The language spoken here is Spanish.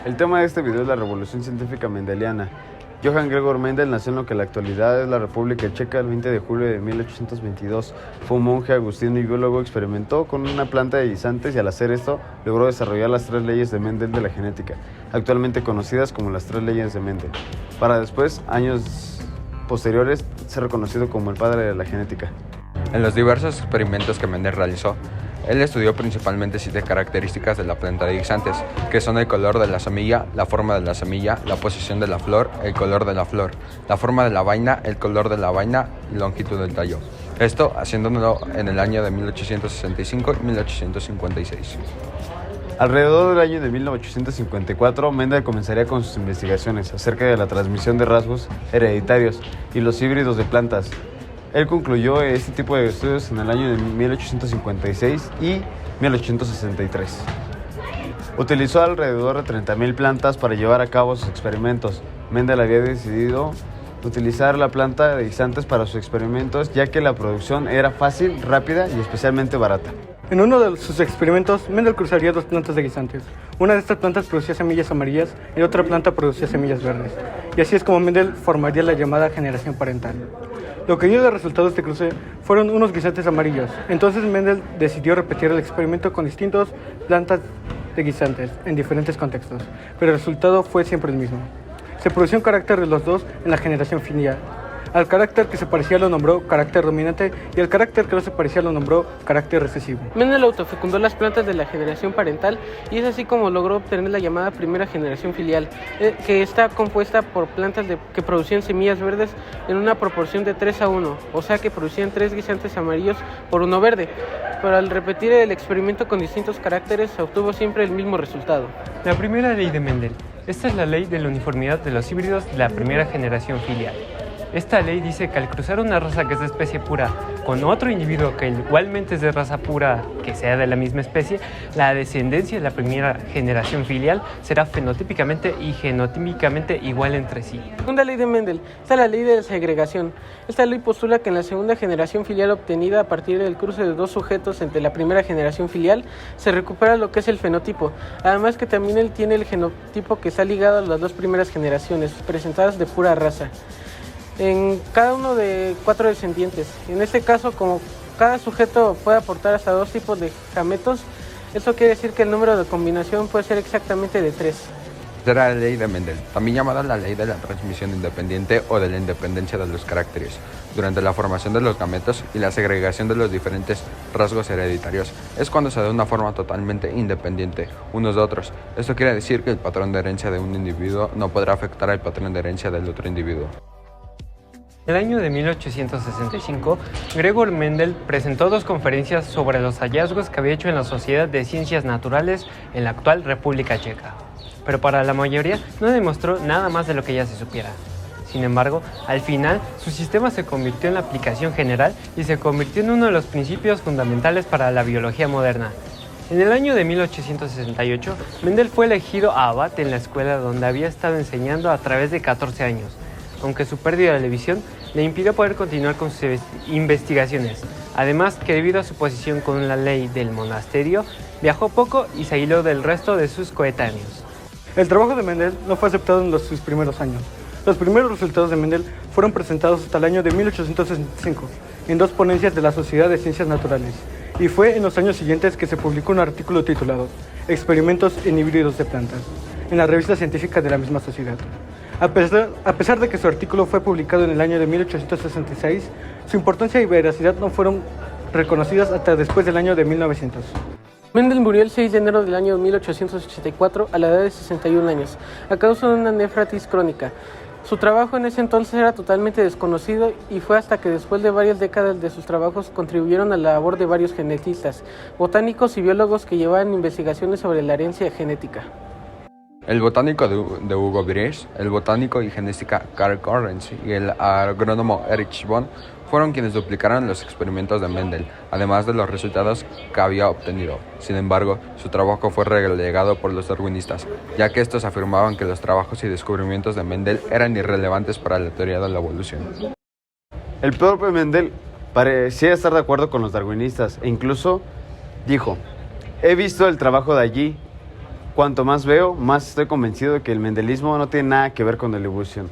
El tema de este video es la revolución científica mendeliana. Johann Gregor Mendel nació en lo que en la actualidad es la República Checa el 20 de julio de 1822. Fue un monje agustino y biólogo, experimentó con una planta de guisantes y al hacer esto logró desarrollar las 3 leyes de Mendel de la genética, actualmente conocidas como las 3 leyes de Mendel, para después, años posteriores, ser reconocido como el padre de la genética. En los diversos experimentos que Mendel realizó, él estudió principalmente 7 características de la planta de guisantes, que son el color de la semilla, la forma de la semilla, la posición de la flor, el color de la flor, la forma de la vaina, el color de la vaina y longitud del tallo. Esto haciéndolo en el año de 1865 y 1856. Alrededor del año de 1854, Mendel comenzaría con sus investigaciones acerca de la transmisión de rasgos hereditarios y los híbridos de plantas. Él concluyó este tipo de estudios en el año de 1856 y 1863. Utilizó alrededor de 30,000 plantas para llevar a cabo sus experimentos. Mendel había decidido utilizar la planta de guisantes para sus experimentos, ya que la producción era fácil, rápida y especialmente barata. En uno de sus experimentos, Mendel cruzaría 2 plantas de guisantes. Una de estas plantas producía semillas amarillas y la otra planta producía semillas verdes. Y así es como Mendel formaría la llamada generación parental. Lo que dio de resultado este cruce fueron unos guisantes amarillos. Entonces Mendel decidió repetir el experimento con distintas plantas de guisantes en diferentes contextos, pero el resultado fue siempre el mismo. Se produjo un carácter de los dos en la generación filial. Al carácter que se parecía lo nombró carácter dominante y al carácter que no se parecía lo nombró carácter recesivo. Mendel autofecundó las plantas de la generación parental y es así como logró obtener la llamada primera generación filial, que está compuesta por plantas que producían semillas verdes en una proporción de 3:1, o sea que producían 3 guisantes amarillos por 1 verde. Pero al repetir el experimento con distintos caracteres se obtuvo siempre el mismo resultado. La primera ley de Mendel. Esta es la ley de la uniformidad de los híbridos de la primera generación filial. Esta ley dice que al cruzar una raza que es de especie pura con otro individuo que igualmente es de raza pura que sea de la misma especie, la descendencia de la primera generación filial será fenotípicamente y genotípicamente igual entre sí. Segunda ley de Mendel está la ley de la segregación. Esta ley postula que en la segunda generación filial obtenida a partir del cruce de 2 sujetos entre la primera generación filial se recupera lo que es el fenotipo. Además que también él tiene el genotipo que está ligado a las 2 primeras generaciones, presentadas de pura raza, en cada uno de 4 descendientes. En este caso, como cada sujeto puede aportar hasta 2 tipos de gametos, eso quiere decir que el número de combinación puede ser exactamente de 3. Era la ley de Mendel, también llamada la ley de la transmisión independiente o de la independencia de los caracteres, durante la formación de los gametos y la segregación de los diferentes rasgos hereditarios. Es cuando se da una forma totalmente independiente unos de otros. Esto quiere decir que el patrón de herencia de un individuo no podrá afectar al patrón de herencia del otro individuo. En el año de 1865, Gregor Mendel presentó 2 conferencias sobre los hallazgos que había hecho en la Sociedad de Ciencias Naturales en la actual República Checa. Pero para la mayoría no demostró nada más de lo que ya se supiera. Sin embargo, al final, su sistema se convirtió en la aplicación general y se convirtió en uno de los principios fundamentales para la biología moderna. En el año de 1868, Mendel fue elegido abad en la escuela donde había estado enseñando a través de 14 años. Aunque su pérdida de la visión le impidió poder continuar con sus investigaciones. Además que debido a su posición con la ley del monasterio, viajó poco y se aisló del resto de sus coetáneos. El trabajo de Mendel no fue aceptado en sus primeros años. Los primeros resultados de Mendel fueron presentados hasta el año de 1865 en 2 ponencias de la Sociedad de Ciencias Naturales, y fue en los años siguientes que se publicó un artículo titulado Experimentos en híbridos de plantas, en la revista científica de la misma sociedad. A pesar de que su artículo fue publicado en el año de 1866, su importancia y veracidad no fueron reconocidas hasta después del año de 1900. Mendel murió el 6 de enero del año 1884 a la edad de 61 años, a causa de una nefritis crónica. Su trabajo en ese entonces era totalmente desconocido y fue hasta que después de varias décadas de sus trabajos contribuyeron a la labor de varios genetistas, botánicos y biólogos que llevaban investigaciones sobre la herencia genética. El botánico de Hugo Bries, el botánico y genética Karl Correns y el agrónomo Erich Bohn fueron quienes duplicaron los experimentos de Mendel, además de los resultados que había obtenido. Sin embargo, su trabajo fue relegado por los darwinistas, ya que estos afirmaban que los trabajos y descubrimientos de Mendel eran irrelevantes para la teoría de la evolución. El propio Mendel parecía estar de acuerdo con los darwinistas e incluso dijo: he visto el trabajo de allí Cuanto más veo, más estoy convencido de que el mendelismo no tiene nada que ver con la evolución.